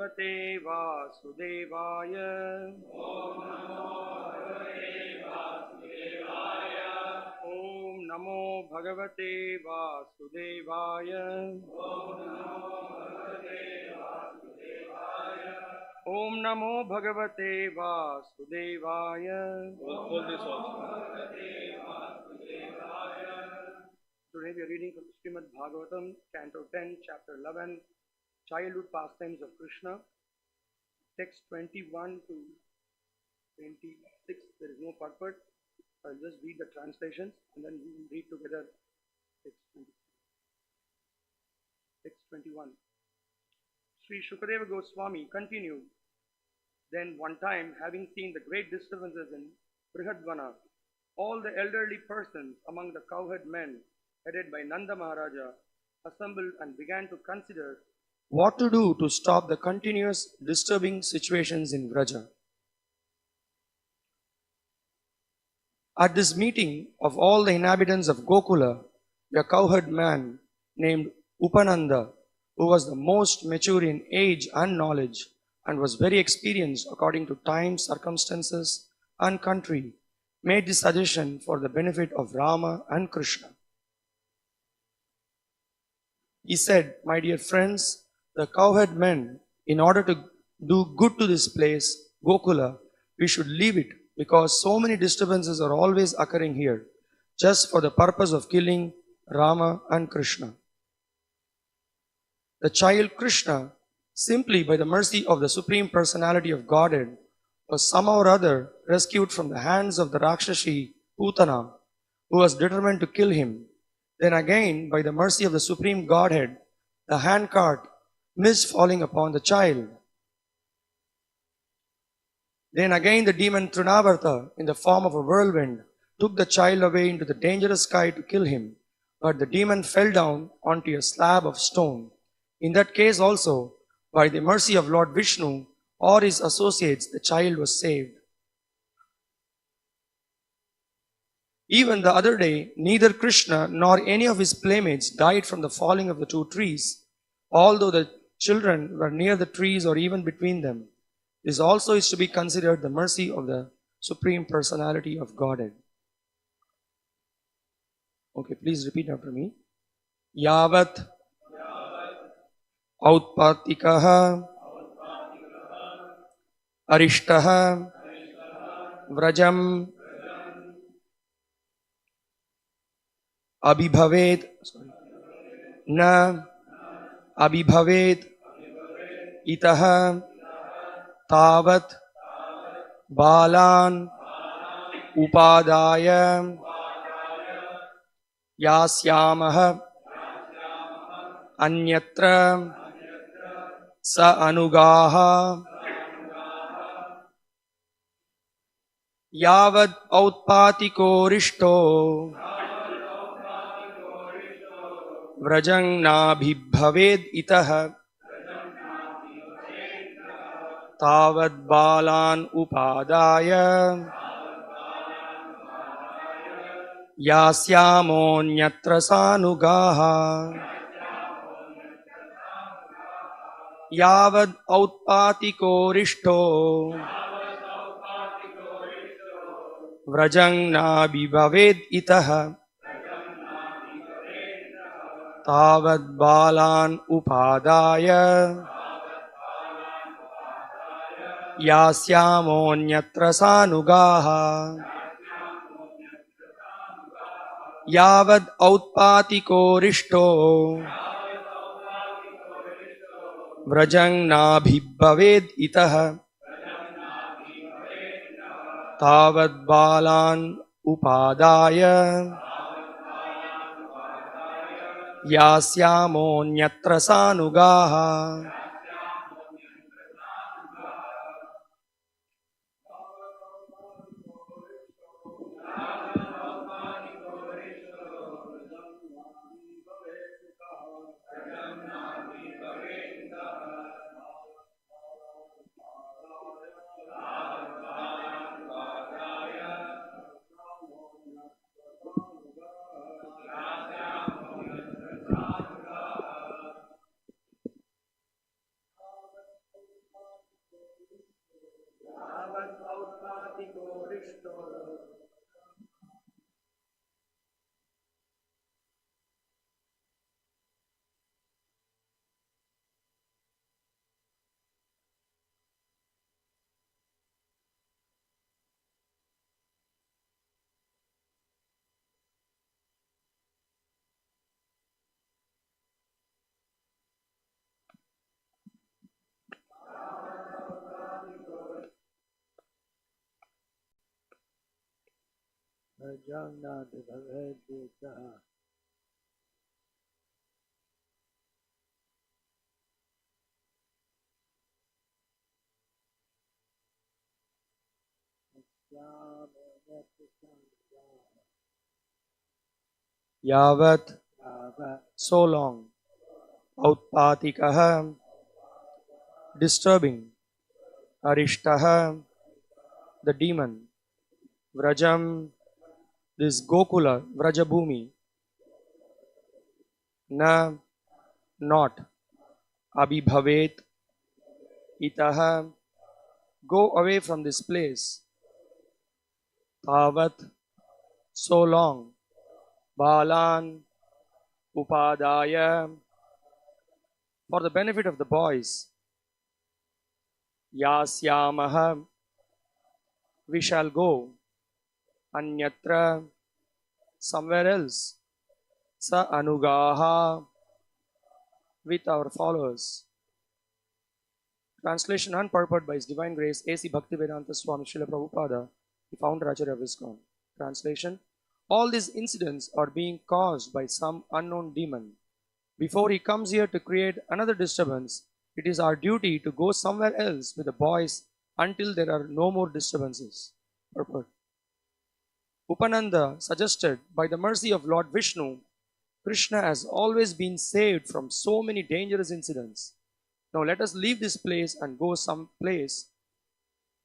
Bhagavate Vasudevaya. Om Namo Bhagavate Vasudevaya. Om Namo Bhagavate Vasudevaya. Hold this also. Today we are reading from Srimad Bhagavatam, Canto 10, Chapter 11, Childhood Pastimes of Krishna, text 21 to 26. There is no purport. I'll just read the translations and then we will read together text 20. Text 21. Sri Shukadeva Goswami continued. Then one time, having seen the great disturbances in Brihadvana, all the elderly persons among the cowherd men, headed by Nanda Maharaja, assembled and began to consider what to do to stop the continuous disturbing situations in Vraja. At this meeting of all the inhabitants of Gokula, a cowherd man named Upananda, who was the most mature in age and knowledge, and was very experienced according to time, circumstances, and country, made this suggestion for the benefit of Rama and Krishna. He said, "My dear friends, the cowherd men, in order to do good to this place, Gokula, we should leave it because so many disturbances are always occurring here, just for the purpose of killing Rama and Krishna. The child Krishna, simply by the mercy of the Supreme Personality of Godhead, was somehow or other rescued from the hands of the Rakshashi Putana, who was determined to kill him. Then again, by the mercy of the Supreme Godhead, the handcart missed falling upon the child. Then again the demon Trinavarta, in the form of a whirlwind, took the child away into the dangerous sky to kill him, but the demon fell down onto a slab of stone. In that case also, by the mercy of Lord Vishnu or his associates, the child was saved. Even the other day, neither Krishna nor any of his playmates died from the falling of the two trees, although the children were near the trees or even between them. This also is to be considered the mercy of the Supreme Personality of Godhead." Okay, please repeat after me. Yavat Autpatikaha Arishtaha Vrajam Abhibhavet Na Abhibhavet Itaha Tavat Balan Upadaya Yasyamaha Anyatra Sa Anugaha Yavad Autpatiko Rishto Vrajang Nabhibhaved Itaha Tavad Balan Upadaya Yasyamonyatra Sanugaha Yavad Autpatiko Rishto Vrajang Nabhibhaved Itaha Tavad Balan Upadaya Yasyamonyatra Sanugaha Yavad Autpatiko Rishto Vrajang Nabhibhaved Itaha Tavad Balan Upadaya Yasyamonyatra Sanugaha. Yavat, so long. Outpatikaha, disturbing. Arishtaha, the demon. Vrajam, this Gokula, Vrajabhumi. Na, not. Abhibhavet, itaha, go away from this place. Tavat, so long. Balan, upadaya, for the benefit of the boys. Yasyamaha, we shall go. Anyatra, somewhere else. Sa anugaha, with our followers. Translation unpurported by His Divine Grace A.C. Bhakti Vikasa Swami Srila Prabhupada, the founder Acharya of ISKCON. Translation: all these incidents are being caused by some unknown demon. Before he comes here to create another disturbance, it is our duty to go somewhere else with the boys until there are no more disturbances. Purport. Upananda suggested, by the mercy of Lord Vishnu, Krishna has always been saved from so many dangerous incidents. Now let us leave this place and go some place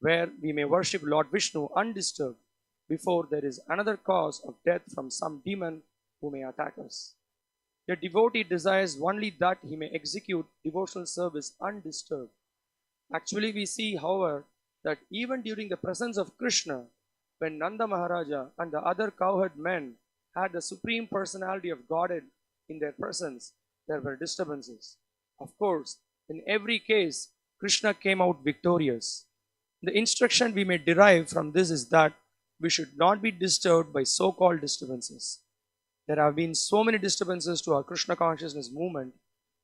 where we may worship Lord Vishnu undisturbed before there is another cause of death from some demon who may attack us. The devotee desires only that he may execute devotional service undisturbed. Actually, we see, however, that even during the presence of Krishna, when Nanda Maharaja and the other cowherd men had the Supreme Personality of Godhead in their presence, there were disturbances. Of course, in every case, Krishna came out victorious. The instruction we may derive from this is that we should not be disturbed by so-called disturbances. There have been so many disturbances to our Krishna consciousness movement,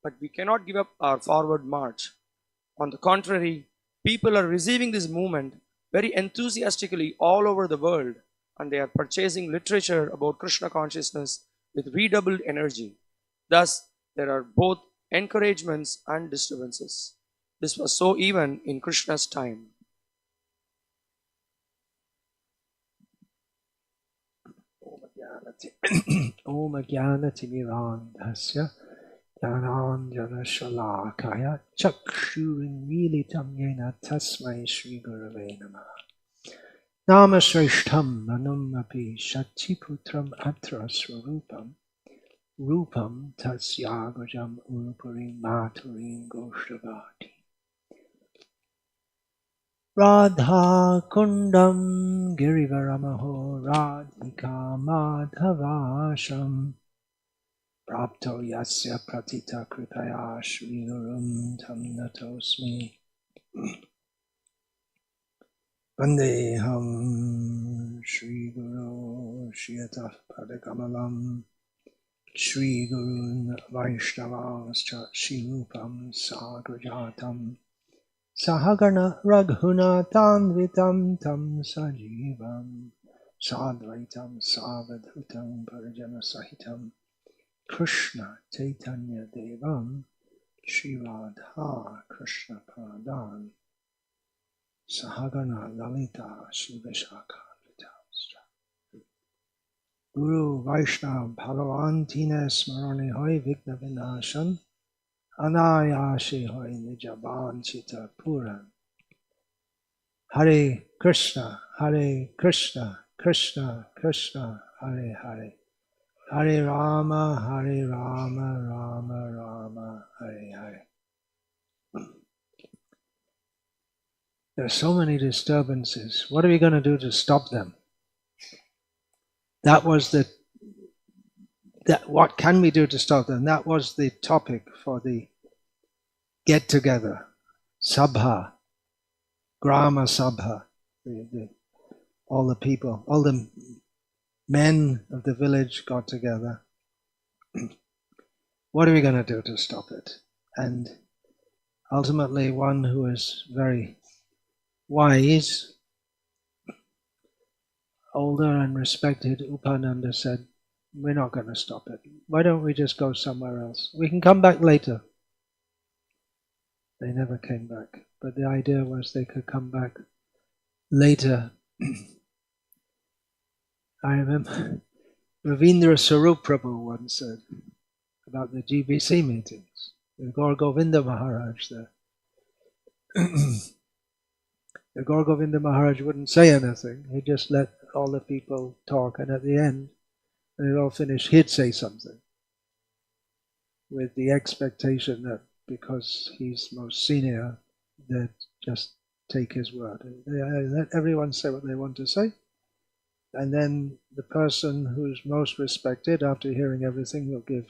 but we cannot give up our forward march. On the contrary, people are receiving this movement very enthusiastically all over the world, and they are purchasing literature about Krishna consciousness with redoubled energy. Thus, there are both encouragements and disturbances. This was so even in Krishna's time. Om Jnanatimirandhasya Jnananjana Shalakaya Chakshurinmilitam Yena Tasmai Shri Gurave Namah Namasrishtam Manum Api Shakti-putram Atra Swarupam Rupam Tasyagajam Urupurim Maturim Goshavati Radha Kundam Girivaramaho Radhika Madhavasham Prapto Yasya Pratita Kripaya Shri Gurum Tam Natosmi Vandeham Shri Guru Shiyatah Padakamalam Shri Gurun Vaishnavascha Shri Rupam Sagrajatam Sahagana Raghunatanvitam Tam Sajivam Sadvaitam Savadhutam Parajana Sahitam Krishna Chaitanya Devam Shri Radha Krishna Pradan Sahagana Lalita Shri Vishakha Guru Vaishnava Bhagavan Tina Smarane Hoy Vigna Vinashan Anayashe Hoy Nijaban Chita Puran Hare Krishna Krishna Krishna Hare Hare Hare Rama Rama Rama Hare Hare. There are so many disturbances. What are we going to do to stop them? That was what can we do to stop them? That was the topic for the get-together, Sabha, Grama Sabha. All the people, all the men of the village got together. What are we going to do to stop it? And ultimately, one who is very wise, older and respected, Upananda said, we're not going to stop it. Why don't we just go somewhere else? We can come back later. They never came back. But the idea was they could come back later. I remember Ravindra Sarup Prabhu once said about the GBC meetings, the Gaur Govinda Maharaj there. The Gaur Govinda Maharaj wouldn't say anything. He'd just let all the people talk, and at the end, when it all finished, he'd say something with the expectation that because he's most senior, they'd just take his word. They let everyone say what they want to say, and then the person who's most respected, after hearing everything, will give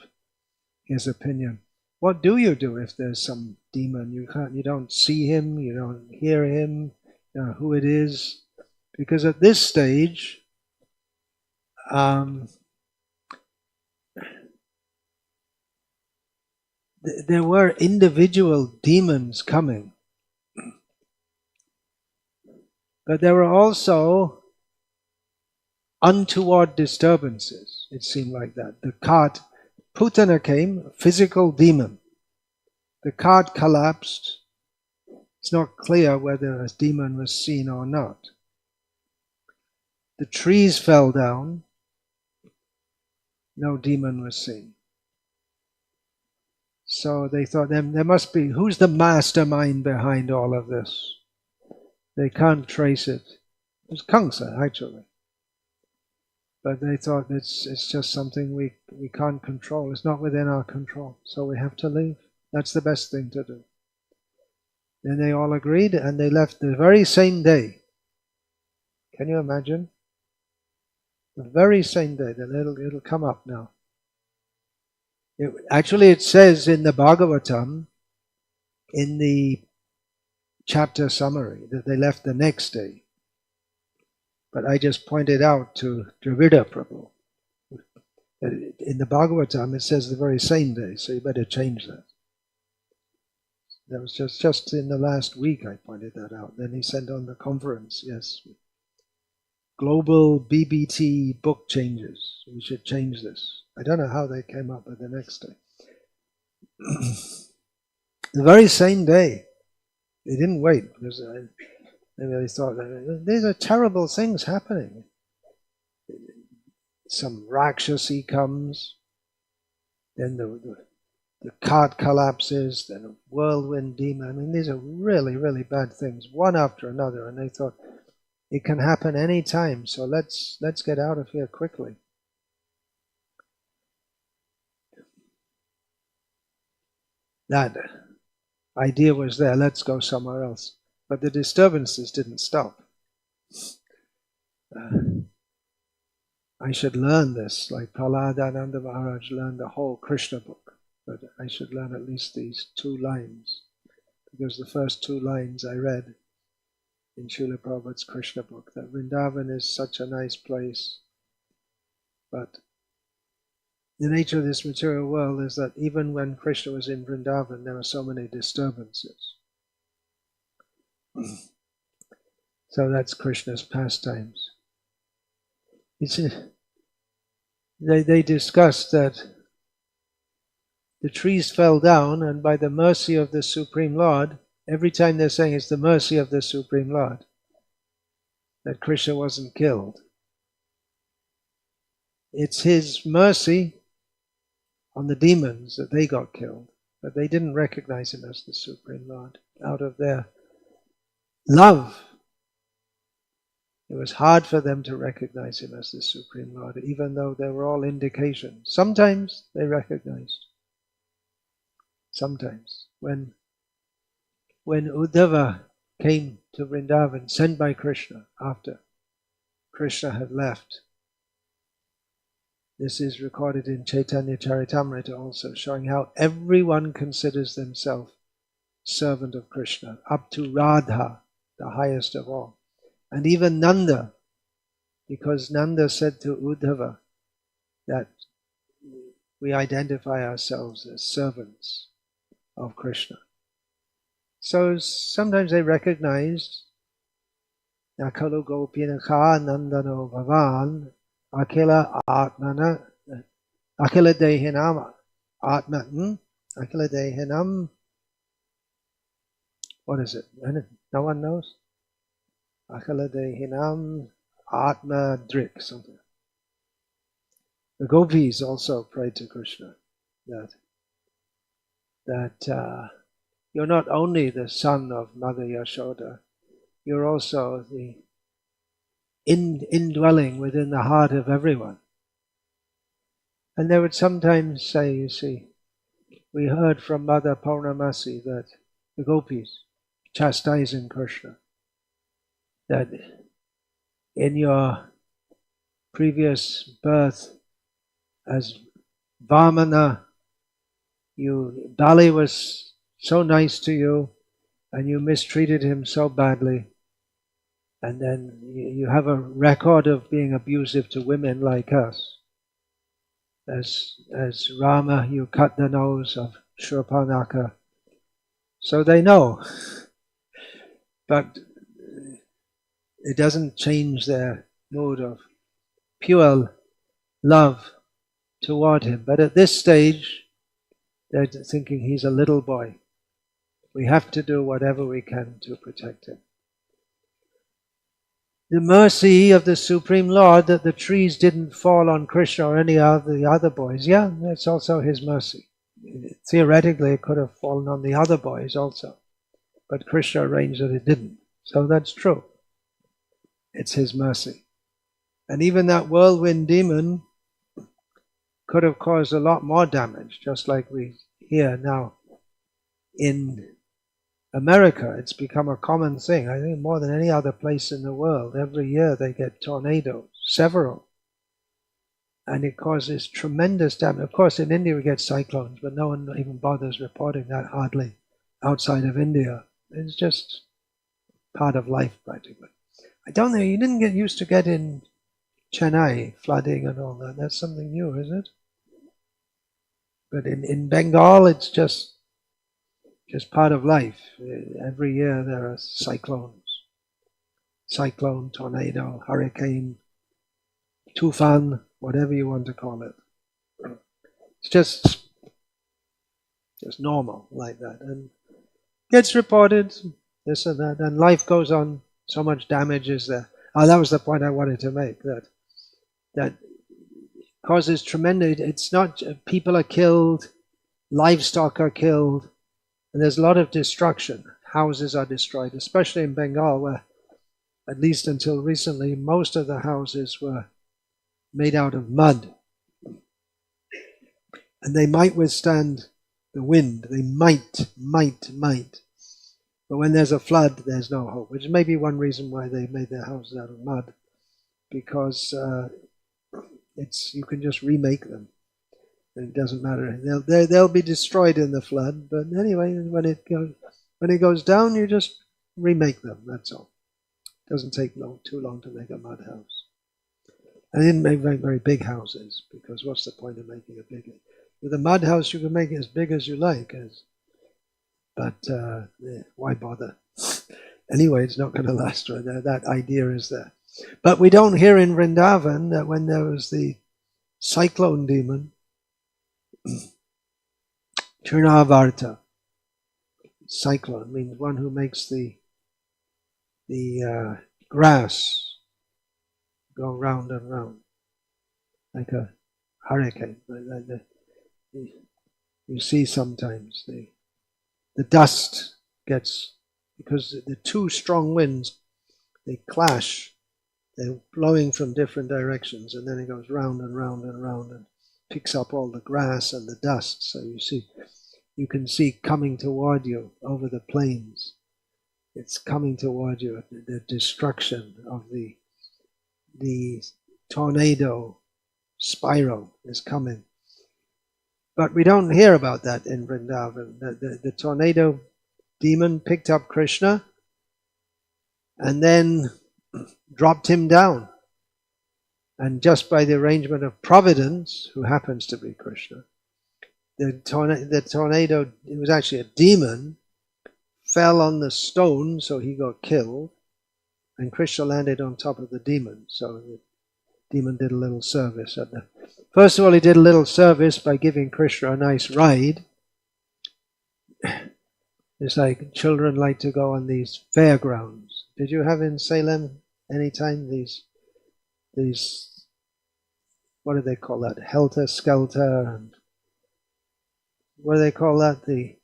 his opinion. What do you do if there's some demon? You don't see him, you don't hear him, you know who it is, because at this stage, there were individual demons coming, but there were also untoward disturbances. It seemed like that. The cart, Putana came, a physical demon. The cart collapsed. It's not clear whether a demon was seen or not. The trees fell down. No demon was seen. So they thought there must be, who's the mastermind behind all of this? They can't trace it. It was Kamsa, actually. But they thought it's just something we can't control. It's not within our control. So we have to leave. That's the best thing to do. Then they all agreed, and they left the very same day. Can you imagine? The very same day. Then it'll come up now. It says in the Bhagavatam, in the chapter summary, that they left the next day. But I just pointed out to Dravida Prabhu that in the Bhagavatam it says the very same day, so you better change that. That was just in the last week I pointed that out. Then he sent on the conference, yes. Global BBT book changes. We should change this. I don't know how they came up with the next day. The very same day. They didn't wait because maybe they thought these are terrible things happening. Some Rakshasi comes, then the cart collapses, then a whirlwind demon. I mean, these are really, really bad things, one after another. And they thought, it can happen any time, so let's get out of here quickly. That idea was there, let's go somewhere else. But the disturbances didn't stop. I should learn this, like Prahladananda Maharaj learned the whole Krishna book. But I should learn at least these 2 lines, because the first 2 lines I read in Srila Prabhupada's Krishna book, that Vrindavan is such a nice place, but the nature of this material world is that even when Krishna was in Vrindavan, there were so many disturbances. So that's Krishna's pastimes. They discussed that the trees fell down, and by the mercy of the Supreme Lord, every time they're saying it's the mercy of the Supreme Lord that Krishna wasn't killed. It's his mercy on the demons that they got killed, but they didn't recognize him as the Supreme Lord. Out of their love, it was hard for them to recognize him as the Supreme Lord, even though there were all indications. Sometimes they recognized. Sometimes. When Uddhava came to Vrindavan, sent by Krishna after Krishna had left. This is recorded in Chaitanya Charitamrita also, showing how everyone considers themselves servant of Krishna, up to Radha, the highest of all. And even Nanda, because Nanda said to Uddhava that we identify ourselves as servants of Krishna. So sometimes they recognized Nakalu Gopinakha Nandano Bhavan Akila Atmana Akila Dehinam Atman Akila Dehinam. What is it? No one knows? Akila Dehinam Atma Drik, something. The gopis also prayed to Krishna that you're not only the son of Mother Yashoda, you're also the indwelling within the heart of everyone. And they would sometimes say, you see, we heard from Mother Purnamasi that the gopis chastising Krishna, that in your previous birth as Vamana, Bali was so nice to you and you mistreated him so badly, and then you have a record of being abusive to women like us. As Rama, you cut the nose of Shurpanaka. So they know. But it doesn't change their mood of pure love toward him. But at this stage, they're thinking he's a little boy. We have to do whatever we can to protect him. The mercy of the Supreme Lord that the trees didn't fall on Krishna or any of the other boys, yeah, that's also his mercy. Theoretically, it could have fallen on the other boys also. But Krishna arranged that it didn't. So that's true. It's his mercy. And even that whirlwind demon could have caused a lot more damage, just like we hear now in America. It's become a common thing. I think more than any other place in the world. Every year they get tornadoes, several. And it causes tremendous damage. Of course, in India we get cyclones, but no one even bothers reporting that hardly outside of India. It's just part of life, practically. I don't know, you didn't get used to getting Chennai flooding and all that. That's something new, is it? But in Bengal, it's just part of life. Every year there are cyclones. Cyclone, tornado, hurricane, tufan, whatever you want to call it. It's just normal like that. And gets reported, this and that, and life goes on. So much damage is there. Oh, that was the point I wanted to make, that causes tremendous, it's not, people are killed, livestock are killed, and there's a lot of destruction. Houses are destroyed, especially in Bengal, where, at least until recently, most of the houses were made out of mud. And they might withstand the wind. They might. But when there's a flood, there's no hope, which may be one reason why they made their houses out of mud, because you can just remake them. It doesn't matter. They'll be destroyed in the flood, but anyway, when it goes down, you just remake them. That's all. It doesn't take too long to make a mud house. I didn't make very big houses, because what's the point of making a big? With a mud house, you can make it as big as you like, but why bother? Anyway, it's not going to last. Right? That idea is there. But we don't hear in Vrindavan that when there was the cyclone demon, Churnavarta, cyclone means one who makes the grass go round and round, like a hurricane. You see sometimes the dust gets, because the two strong winds, they clash. They're blowing from different directions, and then it goes round and round and round and picks up all the grass and the dust. So you can see coming toward you over the plains It's coming toward you. The destruction of the tornado spiral is coming. But we don't hear about that in Vrindavan. The tornado demon picked up Krishna and then dropped him down. And just by the arrangement of Providence, who happens to be Krishna, the tornado, it was actually a demon, fell on the stone, so he got killed, and Krishna landed on top of the demon. So the demon did a little service. First of all, he did a little service by giving Krishna a nice ride. It's like children like to go on these fairgrounds. Did you have in Salem any time these what do they call that? Helter Skelter, and what do they call that? The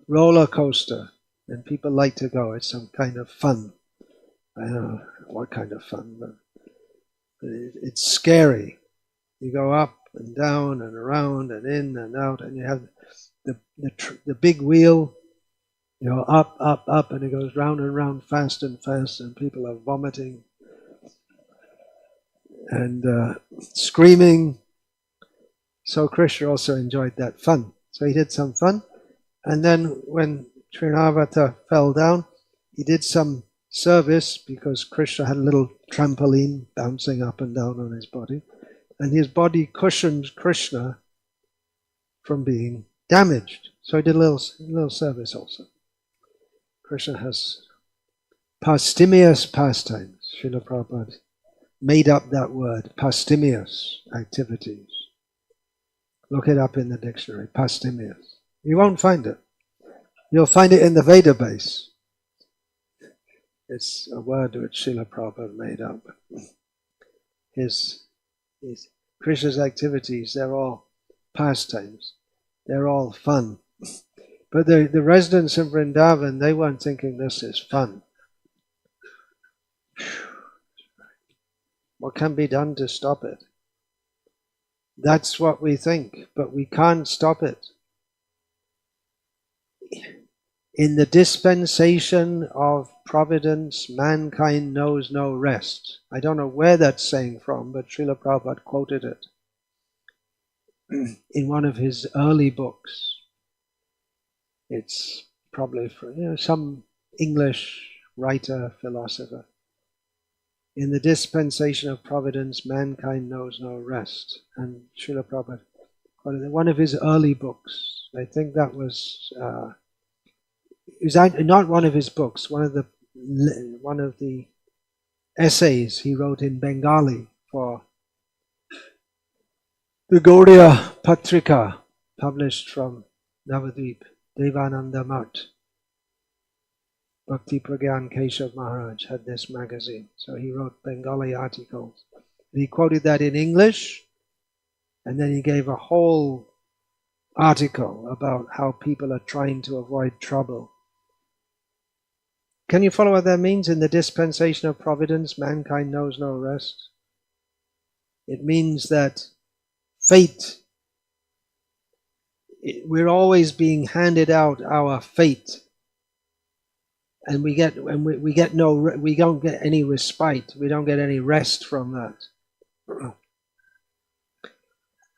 roller coaster. And people like to go. It's some kind of fun. I don't know what kind of fun, but it's scary. You go up and down and around and in and out, and you have the big wheel. You know, up, and it goes round and round, fast, and people are vomiting and screaming. So Krishna also enjoyed that fun. So he did some fun, and then when Trinavata fell down, he did some service because Krishna had a little trampoline bouncing up and down on his body, and his body cushioned Krishna from being damaged. So he did a little service also. Krishna has Pastimes pastimes. Srila Prabhupada made up that word, Pastimes activities. Look it up in the dictionary, Pastimes. You won't find it. You'll find it in the Veda base. It's a word which Srila Prabhupada made up. His Krishna's activities, they're all pastimes. They're all fun. But the residents of Vrindavan, they weren't thinking this is fun. What can be done to stop it? That's what we think, but we can't stop it. In the dispensation of providence, mankind knows no rest. I don't know where that's saying from, but Srila Prabhupada quoted it in one of his early books. It's probably from some English writer, philosopher. In the dispensation of providence, mankind knows no rest. And Srila Prabhupada quoted one of his early books. I think that was not one of his books. One of the essays he wrote in Bengali for the Gaudiya Patrika, published from Navadvip. Devananda Mutt, Bhakti Pragyan Keshav Maharaj had this magazine, so he wrote Bengali articles. He quoted that in English, and then he gave a whole article about how people are trying to avoid trouble. Can you follow what that means? In the dispensation of providence, mankind knows no rest. It means that fate, we're always being handed out our fate, and we don't get any respite. We don't get any rest from that.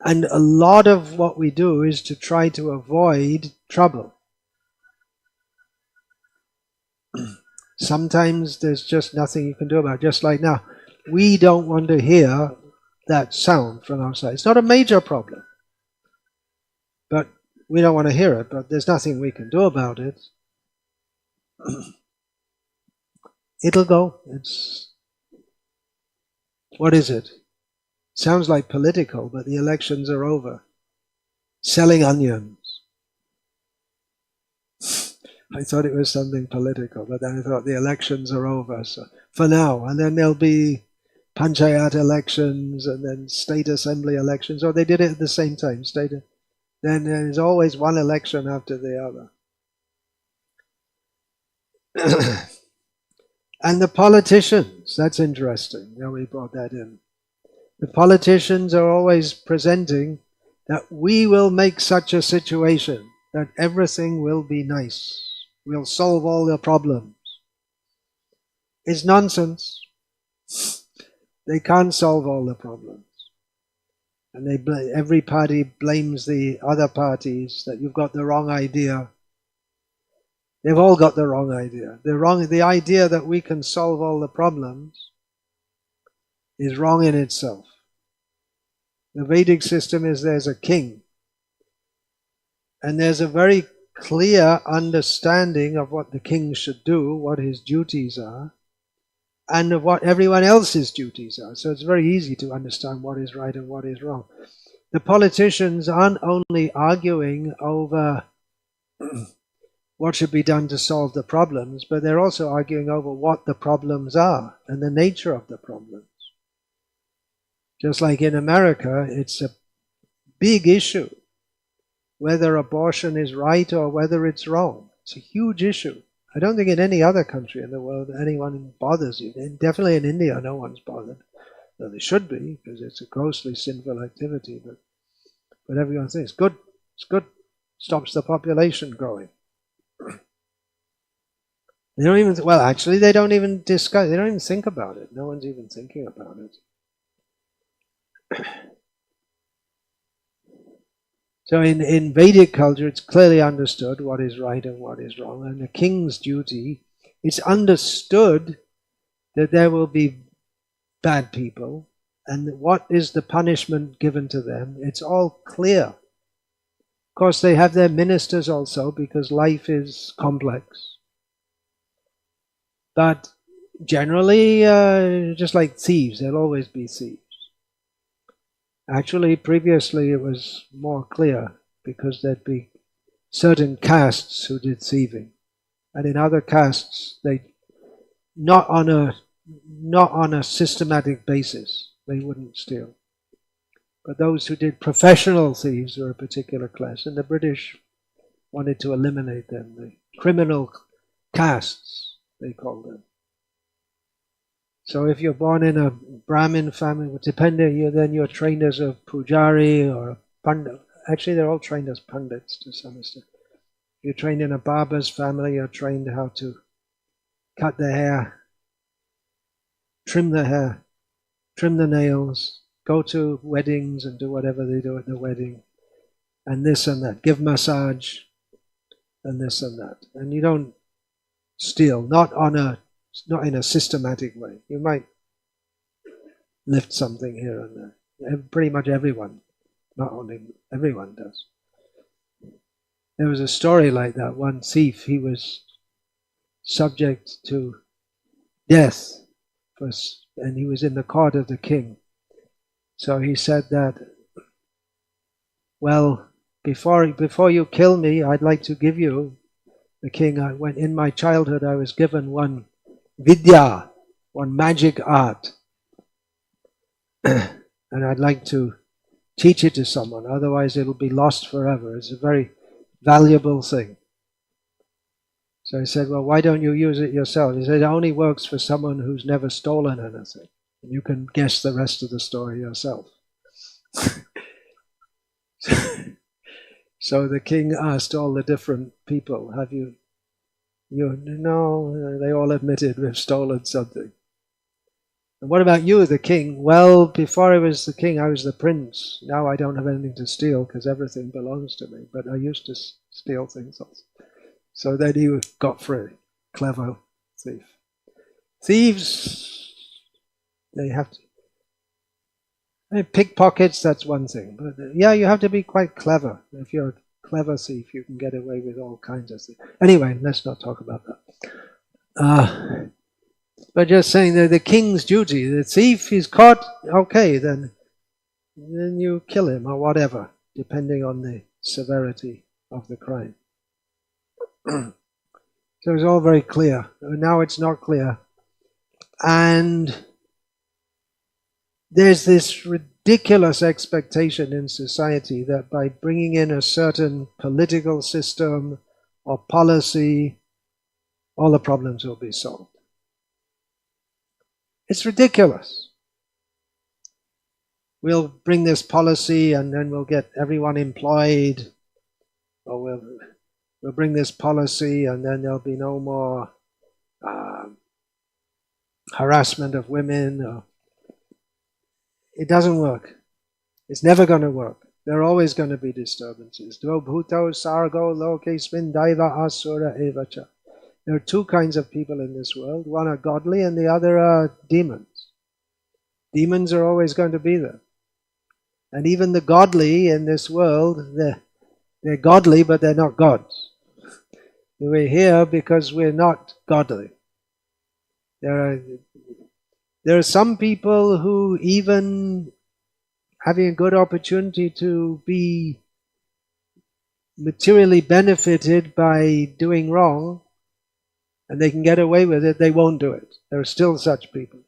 And a lot of what we do is to try to avoid trouble. Sometimes there's just nothing you can do about it. Just like now, we don't want to hear that sound from outside. It's not a major problem, but we don't want to hear it, but there's nothing we can do about it. It'll go. What is it? Sounds like political, but the elections are over. Selling onions. I thought it was something political, but then I thought the elections are over, so for now. And then there'll be Panchayat elections and then state assembly elections. Or they did it at the same time. Then there's always one election after the other. And the politicians, that's interesting. We brought that in. The politicians are always presenting that we will make such a situation that everything will be nice. will solve all the problems. It's nonsense. They can't solve all the problems. And every party blames the other parties that you've got the wrong idea. They've all got the wrong idea. The idea that we can solve all the problems is wrong in itself. The Vedic system is there's a king. And there's a very clear understanding of what the king should do, what his duties are, and of what everyone else's duties are. So it's very easy to understand what is right and what is wrong. The politicians aren't only arguing over what should be done to solve the problems, but they're also arguing over what the problems are and the nature of the problems. Just like in America, it's a big issue whether abortion is right or whether it's wrong. It's a huge issue. I don't think in any other country in the world anyone bothers you. Definitely in India, no one's bothered. Though they should be, because it's a grossly sinful activity. But everyone thinks, good, it's good, stops the population growing. They don't even, well, actually, they don't even discuss, they don't even think about it. No one's even thinking about it. So in Vedic culture, it's clearly understood what is right and what is wrong. And the king's duty, it's understood that there will be bad people, and what is the punishment given to them. It's all clear. Of course, they have their ministers also, because life is complex. But generally, just like thieves, there'll always be thieves. Actually, previously it was more clear, because there'd be certain castes who did thieving, and in other castes, they not on a systematic basis, they wouldn't steal. But those who did professional thieves were a particular class, and the British wanted to eliminate them. The criminal castes, they called them. So if you're born in a Brahmin family, then you're trained as a pujari or a pandit. Actually, they're all trained as pandits to some extent. If you're trained in a barber's family, you're trained how to cut the hair, trim the nails, go to weddings and do whatever they do at the wedding, and this and that, give massage, and this and that. And you don't steal, not in a systematic way. You might lift something here and there. Pretty much everyone, not only everyone does. There was a story like that. One thief, he was subject to death, and he was in the court of the king. So he said that, well, before you kill me, I'd like to give you, the king, in my childhood I was given one vidya, one magic art, and I'd like to teach it to someone, otherwise it'll be lost forever. It's a very valuable thing. So I said, well, why don't you use it yourself? He said, it only works for someone who's never stolen anything. And you can guess the rest of the story yourself. So the king asked all the different people, no, they all admitted we've stolen something. And what about you, the king? Well, before I was the king, I was the prince. Now I don't have anything to steal because everything belongs to me. But I used to steal things also. So then he got free. Clever thief. Thieves, they have to. Pickpockets, that's one thing. But yeah, you have to be quite clever. If you're a clever thief, you can get away with all kinds of things. Anyway, let's not talk about that. But just saying that the king's duty, the thief is caught, okay, then you kill him or whatever, depending on the severity of the crime. So it's all very clear. Now it's not clear. And there's this ridiculous expectation in society that by bringing in a certain political system or policy, all the problems will be solved. It's ridiculous. We'll bring this policy and then we'll get everyone employed, or we'll bring this policy and then there'll be no more harassment of women. It doesn't work. It's never going to work. There are always going to be disturbances. Dvobhuto sargo lokesmin daiva asura evacha. There are two kinds of people in this world. One are godly and the other are demons. Demons are always going to be there. And even the godly in this world, they're godly, but they're not gods. We're here because we're not godly. There are some people who, even having a good opportunity to be materially benefited by doing wrong, and they can get away with it, they won't do it. There are still such people.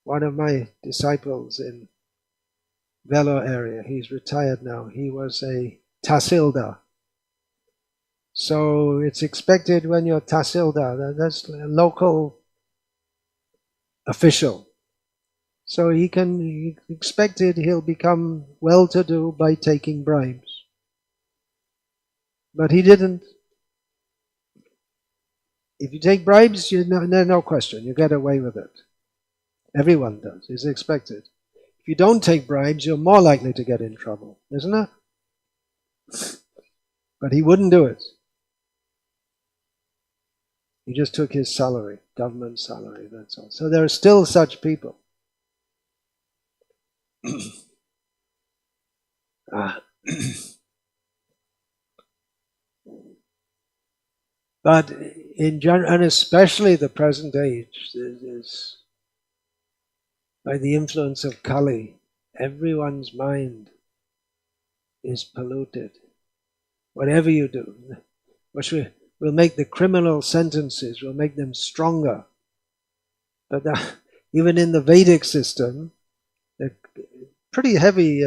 One of my disciples in Vellore area, he's retired now, he was a Tahsildar. So it's expected when you're Tahsildar, that's a local official. So he expected he'll become well-to-do by taking bribes. But he didn't. If you take bribes, no question, you get away with it. Everyone does, it's expected. If you don't take bribes, you're more likely to get in trouble, isn't it? But he wouldn't do it. He just took his salary, government salary, that's all. So there are still such people. But in general, and especially the present age, there's, by the influence of Kali, everyone's mind is polluted. Whatever you do, we'll make the criminal sentences, we'll make them stronger. But even in the Vedic system, they're pretty heavy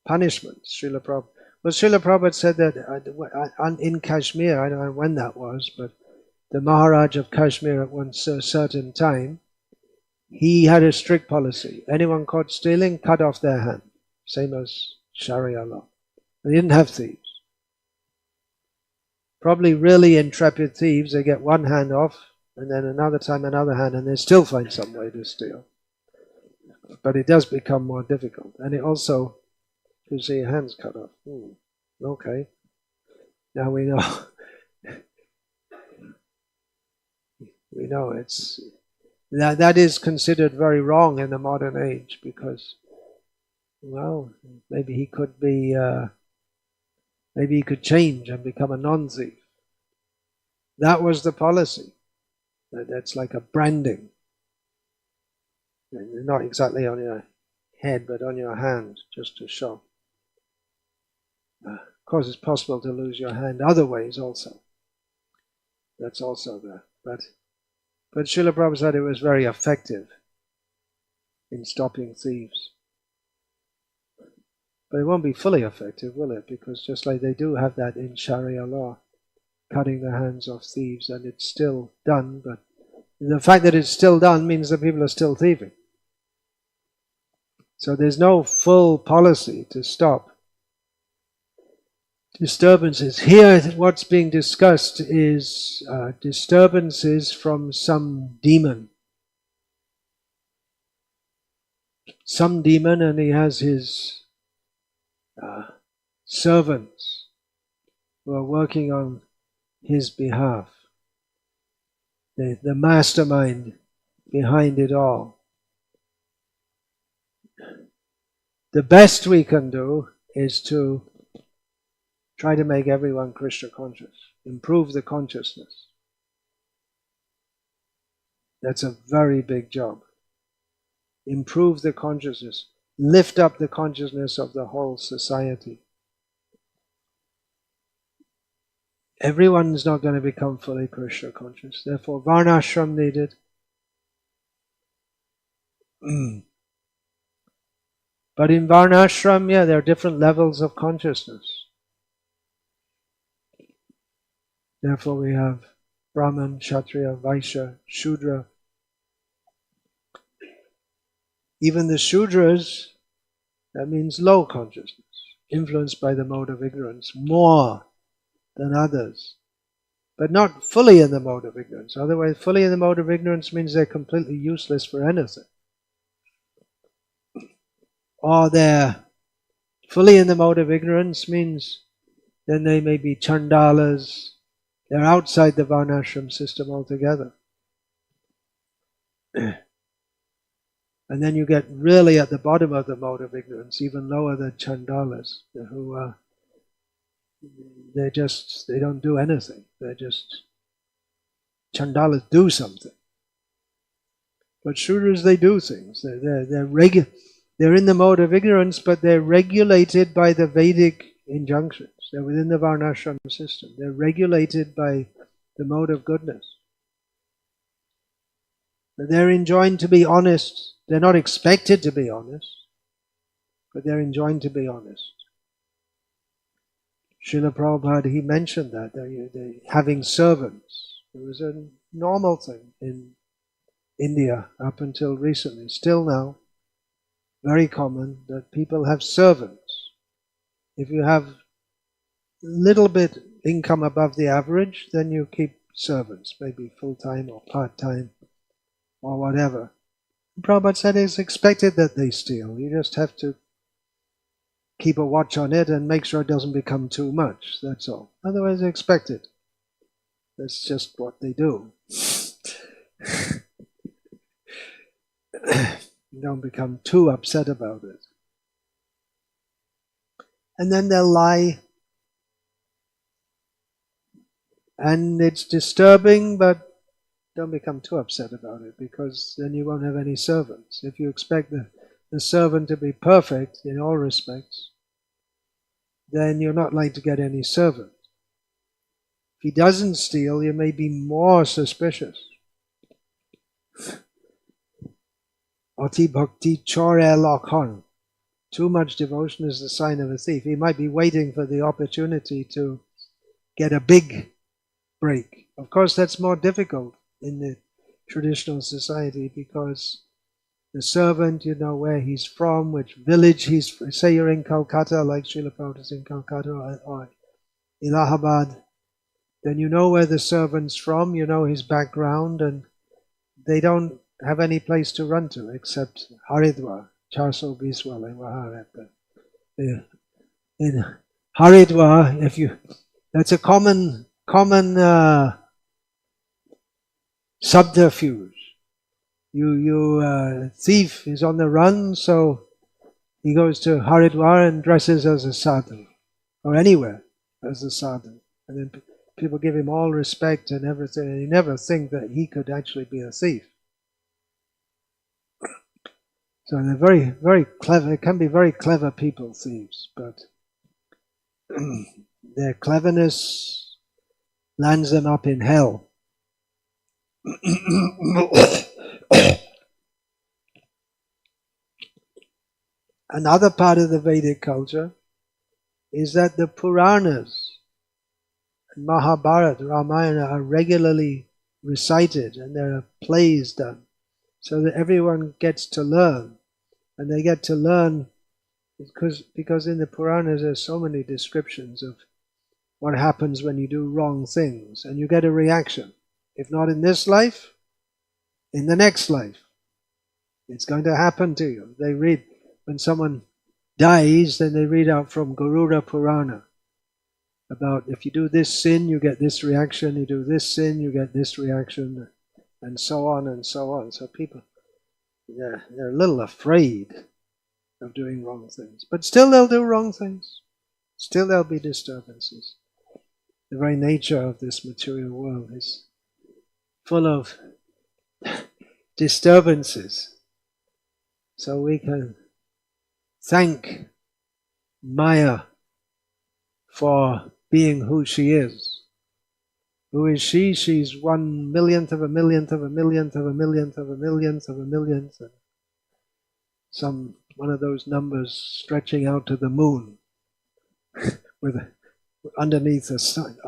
punishments. Srila Prabhupada said that in Kashmir, I don't know when that was, but the Maharaj of Kashmir at one certain time, he had a strict policy. Anyone caught stealing, cut off their hand. Same as Sharia law. They didn't have thieves. Probably really intrepid thieves, they get one hand off, and then another time another hand, and they still find some way to steal. But it does become more difficult. And it also, you see your hands cut off. Okay. Now we know. We know it's... That is considered very wrong in the modern age because, well, maybe he could be... maybe he could change and become a non-thief. That was the policy. That's like a branding. Not exactly on your head, but on your hand, just to show. Of course, it's possible to lose your hand other ways also. That's also there. But Srila Prabhupada said it was very effective in stopping thieves. But it won't be fully effective, will it? Because just like they do have that in Sharia law, cutting the hands off thieves, and it's still done, but the fact that it's still done means that people are still thieving. So there's no full policy to stop disturbances. Here what's being discussed is disturbances from some demon. Some demon, and he has his servants who are working on his behalf. The mastermind behind it all. The best we can do is to try to make everyone Krishna conscious, improve the consciousness. That's a very big job. Improve the consciousness, lift up the consciousness of the whole society. Everyone is not going to become fully Krishna conscious. Therefore, Varnashram needed. But in Varnashram, there are different levels of consciousness. Therefore, we have Brahman, Kshatriya, Vaishya, Shudra. Even the Shudras, that means low consciousness. influenced by the mode of ignorance more than others, but not fully in the mode of ignorance. Otherwise, fully in the mode of ignorance means they're completely useless for anything. Or they're fully in the mode of ignorance means then they may be chandalas. They're outside the Varnashrama system altogether. And then you get really at the bottom of the mode of ignorance, even lower than chandalas, who they don't do anything. They're just, chandalas do something. But Shudras, they do things. They're in the mode of ignorance, but they're regulated by the Vedic injunctions. They're within the Varnashrama system. They're regulated by the mode of goodness. They're enjoined to be honest. They're not expected to be honest, but they're enjoined to be honest. Srila Prabhupada, he mentioned that, they having servants. It was a normal thing in India up until recently. Still now, very common that people have servants. If you have little bit income above the average, then you keep servants, maybe full-time or part-time or whatever. Prabhupada said it's expected that they steal. You just have to keep a watch on it and make sure it doesn't become too much, that's all. Otherwise it's expected. That's just what they do. Don't become too upset about it. And then they'll lie. And it's disturbing, but don't become too upset about it, because then you won't have any servants. If you expect the servant to be perfect in all respects, then you're not likely to get any servant. If he doesn't steal, you may be more suspicious. Ati bhakti chore lakhan. Too much devotion is the sign of a thief. He might be waiting for the opportunity to get a big break. Of course, that's more difficult in the traditional society, because the servant, you know where he's from, which village he's from. Say you're in Calcutta, like Srila Prabhupada is in Calcutta, or Allahabad, then you know where the servant's from, you know his background, and they don't have any place to run to except Haridwar. 420 wale waha rehta. In Haridwar, that's a common subterfuge. Thief is on the run, so he goes to Haridwar and dresses as a sadhu, or anywhere as a sadhu, and then people give him all respect and everything, and you never think that he could actually be a thief. So they're very, very clever. It can be very clever people, thieves, but their cleverness lands them up in hell. Another part of the Vedic culture is that the Puranas, Mahabharata, Ramayana are regularly recited, and there are plays done, so that everyone gets to learn. And they get to learn because in the Puranas there's so many descriptions of what happens when you do wrong things, and you get a reaction. If not in this life, in the next life. It's going to happen to you. They read, when someone dies, then they read out from Garuda Purana about if you do this sin, you get this reaction, you do this sin, you get this reaction, and so on and so on. So people, they're a little afraid of doing wrong things. But still they'll do wrong things. Still there'll be disturbances. The very nature of this material world is full of disturbances. So we can thank Maya for being who she is. Who is she? She's 1/1,000,000th of a millionth of a millionth of a millionth of a millionth of a millionth. And one of those numbers stretching out to the moon with underneath a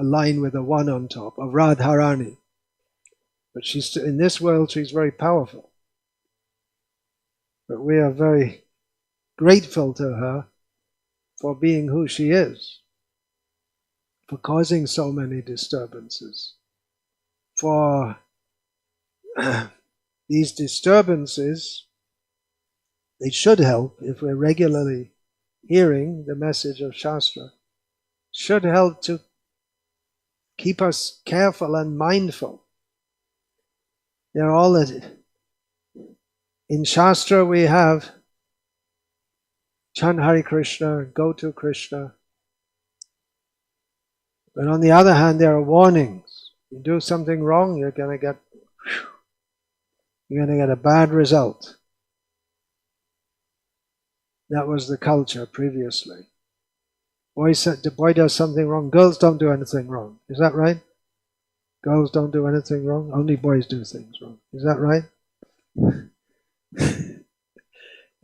line with a 1 on top of Radharani. But she's in this world, she's very powerful. But we are very grateful to her for being who she is, for causing so many disturbances. For these disturbances, they should help if we're regularly hearing the message of Shastra, should help to keep us careful and mindful. They're all in Shastra we have chant Hare Krishna, go to Krishna. But on the other hand, there are warnings. You do something wrong, you're going to get a bad result. That was the culture previously. Boy does something wrong. Girls don't do anything wrong. Is that right? Girls don't do anything wrong. Only boys do things wrong. Is that right?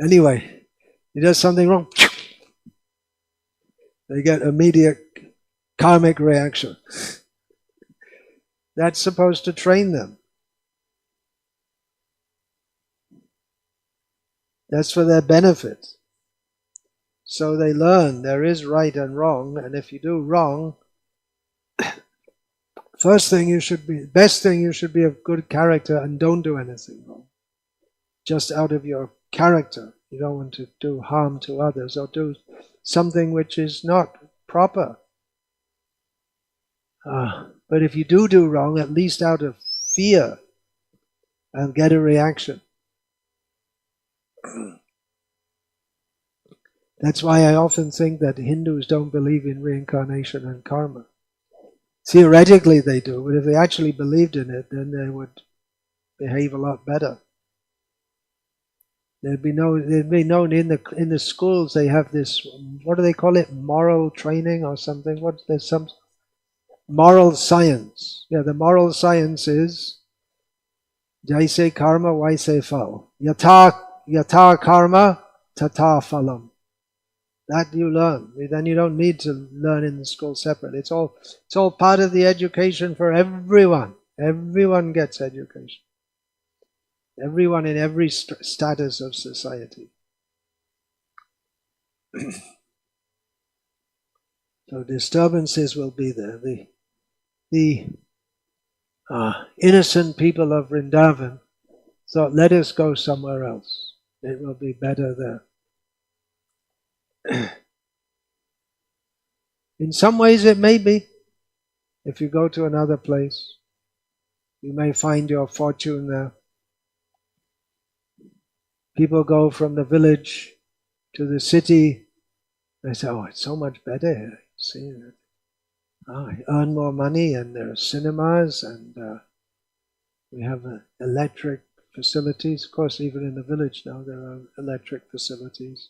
Anyway, he does something wrong. They get immediate karmic reaction. That's supposed to train them. That's for their benefit. So they learn there is right and wrong, and if you do wrong, best thing you should be of good character and don't do anything wrong. Just out of your character. You don't want to do harm to others or do something which is not proper. But if you do wrong, at least out of fear, I'll get a reaction. That's why I often think that Hindus don't believe in reincarnation and karma. Theoretically they do, but if they actually believed in it, then they would behave a lot better. They'd be known in the schools. They have this, what do they call it, moral training or something? There's some moral science. Yeah, the moral science is jaise karma, vaise phal. Yatha karma, tata phalam. That you learn. Then you don't need to learn in the school separate. It's all part of the education for everyone. Everyone gets education. Everyone in every status of society. So disturbances will be there. The innocent people of Vrindavan thought, let us go somewhere else. It will be better there. In some ways it may be. If you go to another place, you may find your fortune there. People go from the village to the city. They say, oh, it's so much better here. See, I earn more money, and there are cinemas, and we have electric facilities. Of course, even in the village now there are electric facilities.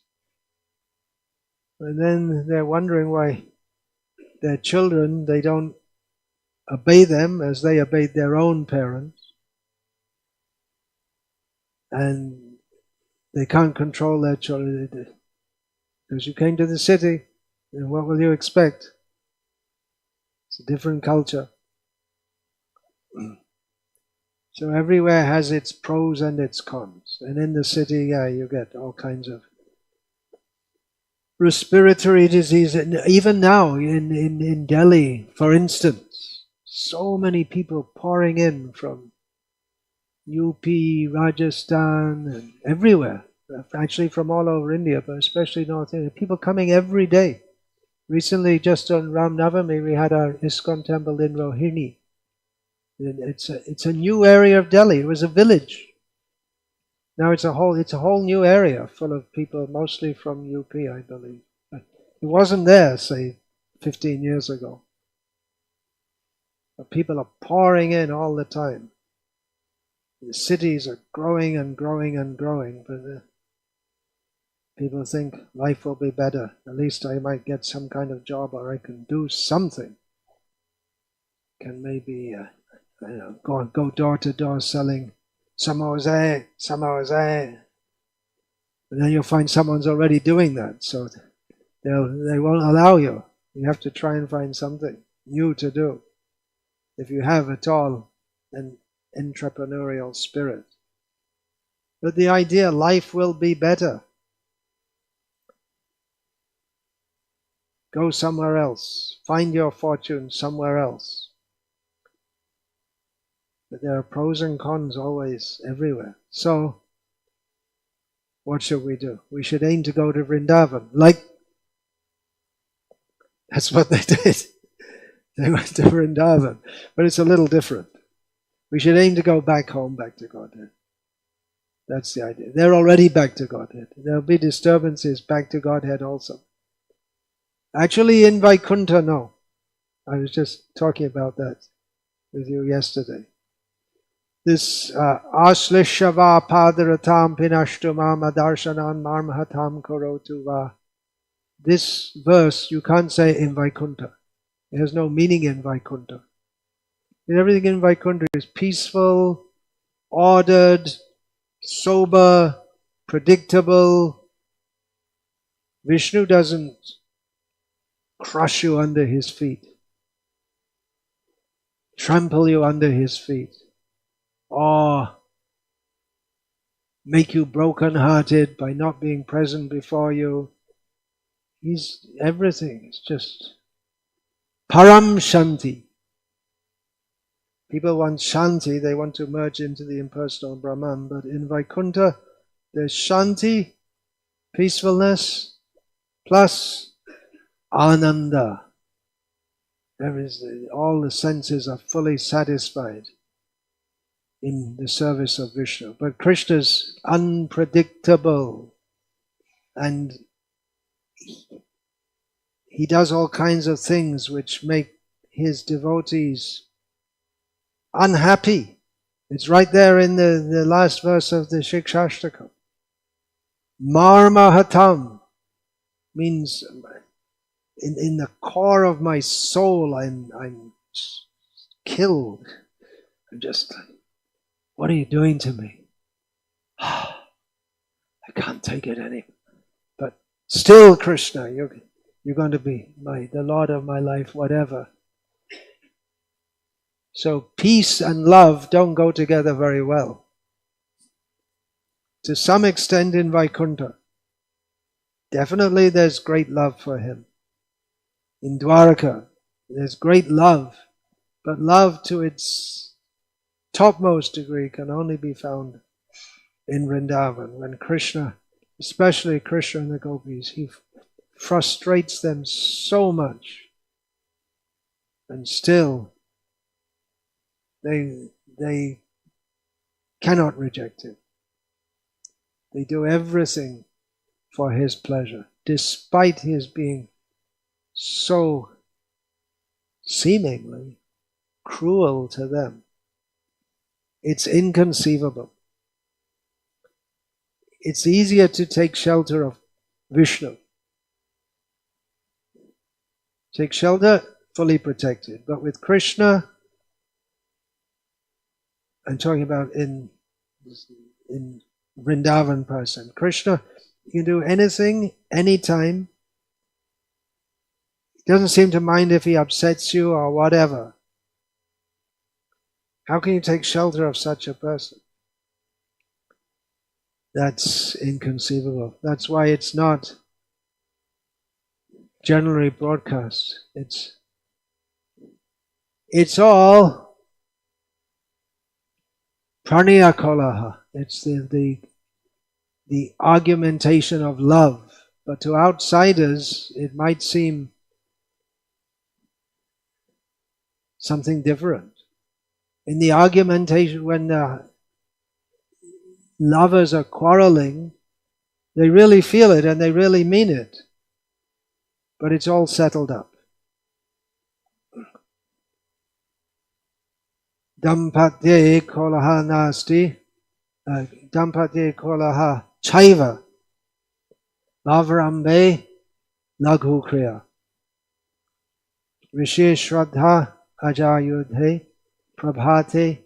And then they're wondering why their children, they don't obey them as they obeyed their own parents. And they can't control their children. Because you came to the city, and what will you expect? It's a different culture. So everywhere has its pros and its cons. And in the city, yeah, you get all kinds of respiratory disease. And even now in Delhi, for instance, so many people pouring in from UP, Rajasthan, and everywhere. Actually from all over India, but especially North India. People coming every day. Recently, just on Ram Navami, we had our ISKCON temple in Rohini. It's a new area of Delhi. It was a village. Now it's a whole new area full of people, mostly from UP, I believe. It wasn't there, say, 15 years ago. But people are pouring in all the time. The cities are growing and growing and growing, but people think life will be better. At least I might get some kind of job, or I can do something. Can maybe go door to door selling samosa. And then you'll find someone's already doing that, so they won't allow you. You have to try and find something new to do, if you have at all an entrepreneurial spirit. But the idea, life will be better. Go somewhere else. Find your fortune somewhere else. But there are pros and cons always everywhere. So, what should we do? We should aim to go to Vrindavan. That's what they did. They went to Vrindavan. But it's a little different. We should aim to go back home, back to Godhead. That's the idea. They're already back to Godhead. There'll be disturbances back to Godhead also. Actually in Vaikuntha, no. I was just talking about that with you yesterday. This Aslishava padaratam pinashtumam adarshanan marmahatam korotu va. This verse you can't say in Vaikuntha. It has no meaning in Vaikuntha. Everything in Vaikuntha is peaceful, ordered, sober, predictable. Vishnu doesn't crush you under his feet, trample you under his feet, or make you broken-hearted by not being present before you. Everything is just param shanti. People want shanti, they want to merge into the impersonal Brahman, but in Vaikuntha there's shanti, peacefulness, plus ananda. All the senses are fully satisfied in the service of Vishnu. But Krishna's unpredictable, and he does all kinds of things which make his devotees unhappy. It's right there in the last verse of the Shikshashtakam. Marmahatam means in the core of my soul I'm killed. I'm just, what are you doing to me? I can't take it anymore. But still, Krishna, you're going to be the Lord of my life, whatever. So peace and love don't go together very well. To some extent in Vaikuntha, definitely there's great love for him. In Dwaraka, there's great love, but love to its topmost degree can only be found in Vrindavan. When Krishna, especially Krishna and the gopis, he frustrates them so much, and still they cannot reject him. They do everything for his pleasure, despite his being so seemingly cruel to them. It's inconceivable. It's easier to take shelter of Vishnu. Take shelter, fully protected. But with Krishna, I'm talking about in Vrindavan person. Krishna, you can do anything, anytime. He doesn't seem to mind if he upsets you or whatever. How can you take shelter of such a person? That's inconceivable. That's why it's not generally broadcast. It's all Praniya Kolaha. It's the argumentation of love. But to outsiders, it might seem something different. In the argumentation, when the lovers are quarreling, they really feel it and they really mean it. But it's all settled up. Dampatye kolaha nasti, dampatye kolaha chaiva, bhavarambe laghu kriya. Rishi shraddha ajayudhe, prabhate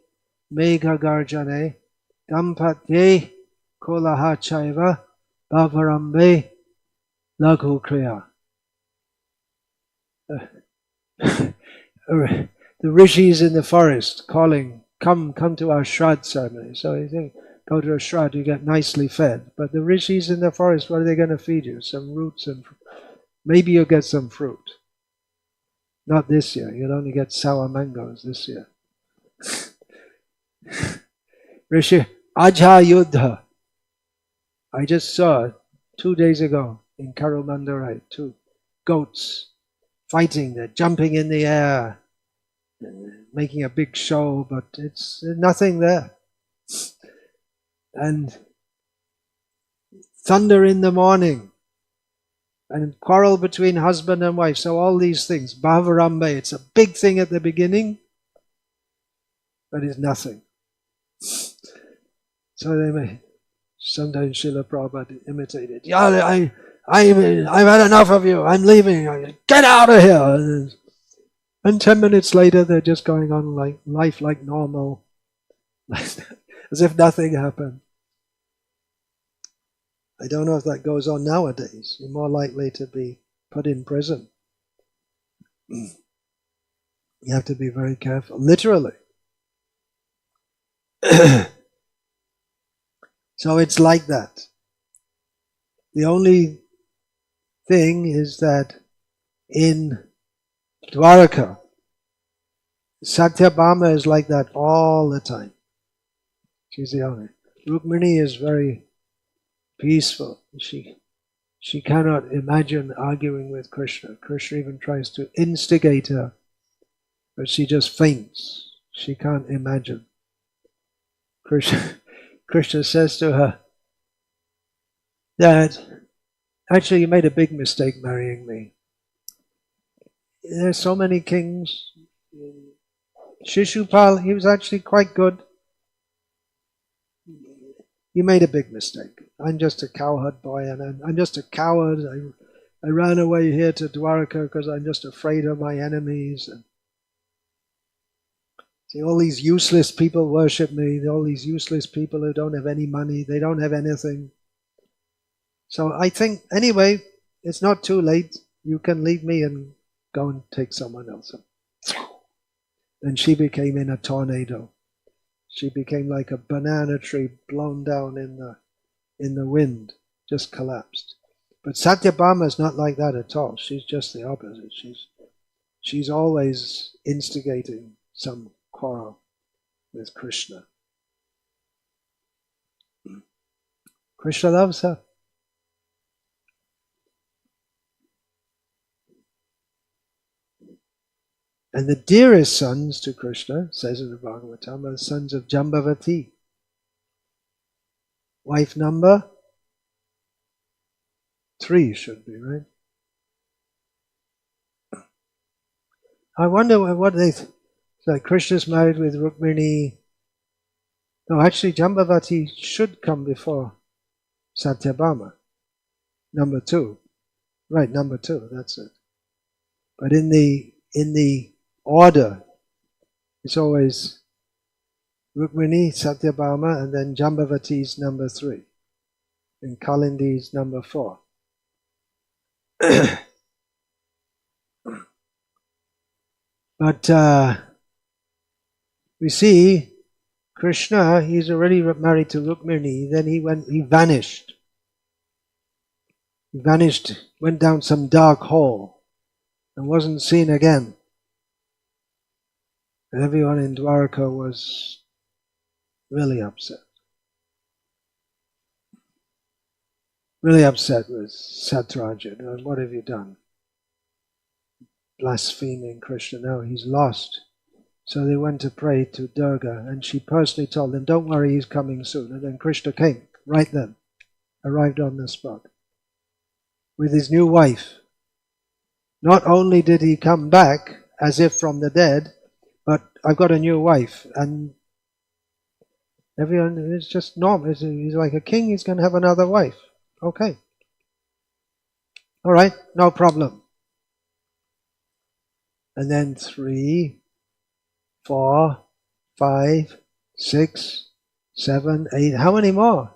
megha garjane, dampatye kolaha chaiva, bhavarambe laghu kriya. The rishis in the forest calling, come to our Shraddha ceremony. So you think, go to a Shraddha, you get nicely fed. But the rishis in the forest, what are they going to feed you? Some roots and Maybe you'll get some fruit. Not this year. You'll only get sour mangoes this year. Rishi Ajha Yuddha. I just saw 2 days ago in Karumandarai, 2 goats fighting. They're jumping in the air, making a big show, but it's nothing there. And thunder in the morning, and quarrel between husband and wife. So all these things, Bhavarambe, it's a big thing at the beginning, but it's nothing. So they may, sometimes Srila Prabhupada imitated. Yeah, I've had enough of you. I'm leaving. Get out of here. And 10 minutes later, they're just going on like life like normal, as if nothing happened. I don't know if that goes on nowadays. You're more likely to be put in prison. You have to be very careful, literally. So it's like that. The only thing is that in Dwaraka, Satyabhama is like that all the time. She's the only. Rukmini is very peaceful. She cannot imagine arguing with Krishna. Krishna even tries to instigate her, but she just faints. She can't imagine. Krishna says to her, Dad, actually you made a big mistake marrying me. There's so many kings. Shishupal, he was actually quite good. You made a big mistake. I'm just a cowherd boy, and I'm just a coward. I ran away here to Dwaraka because I'm just afraid of my enemies. And see, all these useless people worship me. All these useless people who don't have any money. They don't have anything. So I think, anyway, it's not too late. You can leave me and go and take someone else. And she became in a tornado. She became like a banana tree blown down in the wind, just collapsed. But Satyabhama is not like that at all. She's just the opposite. She's always instigating some quarrel with Krishna. Krishna loves her. And the dearest sons to Krishna, says in the Bhagavatam, are the sons of Jambavati. Wife number 3 should be, right? I wonder what they... like Krishna's married with Rukmini. No, actually Jambavati should come before Satyabhama. Number 2. Right, number 2, that's it. But in the order, it's always Rukmini, Satyabhama, and then Jambavati's number 3, and Kalindi's number 4. But we see Krishna, he's already married to Rukmini, then he vanished. He vanished, went down some dark hole, and wasn't seen again. And everyone in Dwaraka was really upset. Really upset with Satyrajan. What have you done? Blaspheming Krishna. Now he's lost. So they went to pray to Durga, and she personally told them, don't worry, he's coming soon. And then Krishna came right then, arrived on the spot with his new wife. Not only did he come back as if from the dead, but I've got a new wife, and everyone is just normal. He's like a king, he's going to have another wife. Okay. All right, no problem. And then 3, 4, 5, 6, 7, 8. How many more?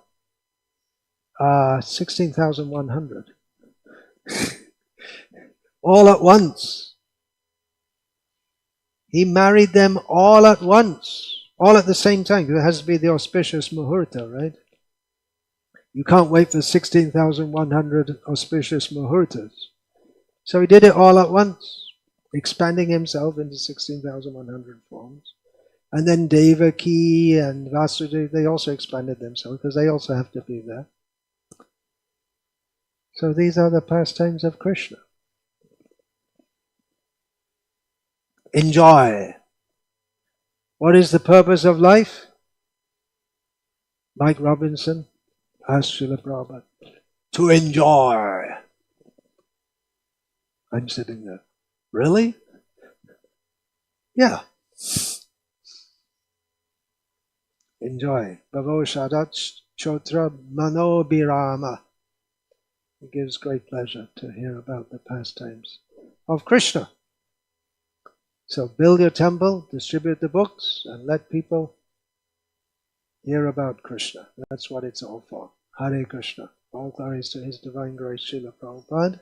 16,100. All at once. He married them all at once, all at the same time. It has to be the auspicious muhurta, right? You can't wait for 16,100 auspicious muhurtas. So he did it all at once, expanding himself into 16,100 forms. And then Devaki and Vasudeva, they also expanded themselves because they also have to be there. So these are the pastimes of Krishna. Enjoy. What is the purpose of life? Mike Robinson asked Srila Prabhupada. To enjoy. I'm sitting there. Really? Yeah. Enjoy. Bhavo Shadat Chotra Manobirama. It gives great pleasure to hear about the pastimes of Krishna. So build your temple, distribute the books, and let people hear about Krishna. That's what it's all for. Hare Krishna. All glories to His Divine Grace, Srila Prabhupada.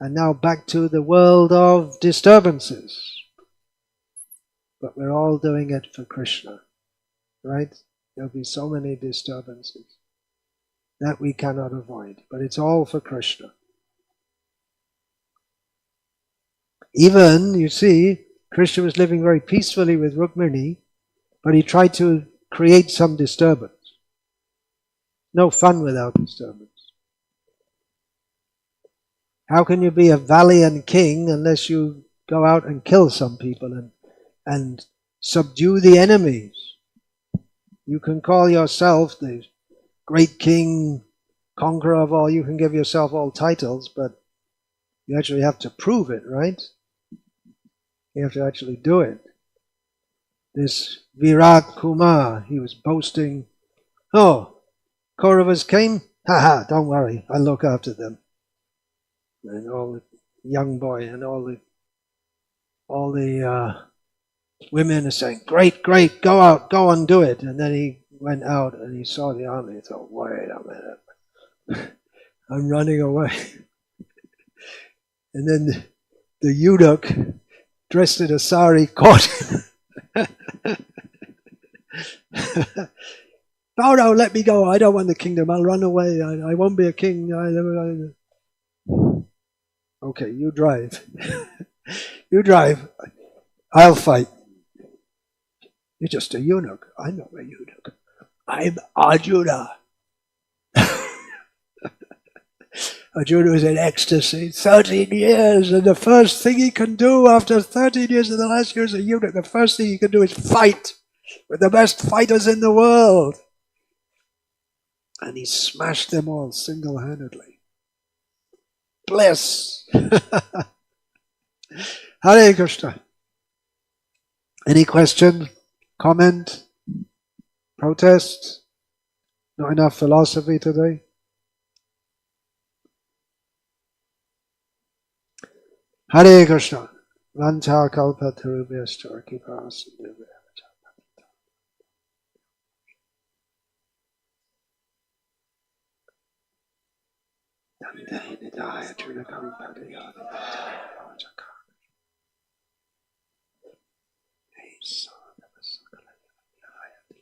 And now back to the world of disturbances. But we're all doing it for Krishna. Right? There'll be so many disturbances that we cannot avoid. But it's all for Krishna. Even, you see, Krishna was living very peacefully with Rukmini, but he tried to create some disturbance. No fun without disturbance. How can you be a valiant king unless you go out and kill some people and subdue the enemies? You can call yourself the great king, conqueror of all. You can give yourself all titles, but you actually have to prove it, right? You have to actually do it. This Virat Kumar, he was boasting, oh, Kauravas came? Ha, don't worry, I'll look after them. And all the young boy and all the women are saying, great, go out, go and do it. And then he went out and he saw the army. He thought, wait a minute, I'm running away. And then the eunuch, dressed in a sari, caught him. No, let me go. I don't want the kingdom. I'll run away. I won't be a king. Okay, you drive. You drive. I'll fight. You're just a eunuch. I'm not a eunuch. I'm Arjuna. Arjuna was in ecstasy, 13 years, and the first thing he can do after 13 years of the last year as a eunuch, the first thing he can do is fight with the best fighters in the world. And he smashed them all single-handedly. Bliss! Hare Krishna. Any question, comment, protest? Not enough philosophy today? Hare Krishna. Vanta kalpa tarubhyascha kripa sindhubhya. Nidaya Chunakam Padaya.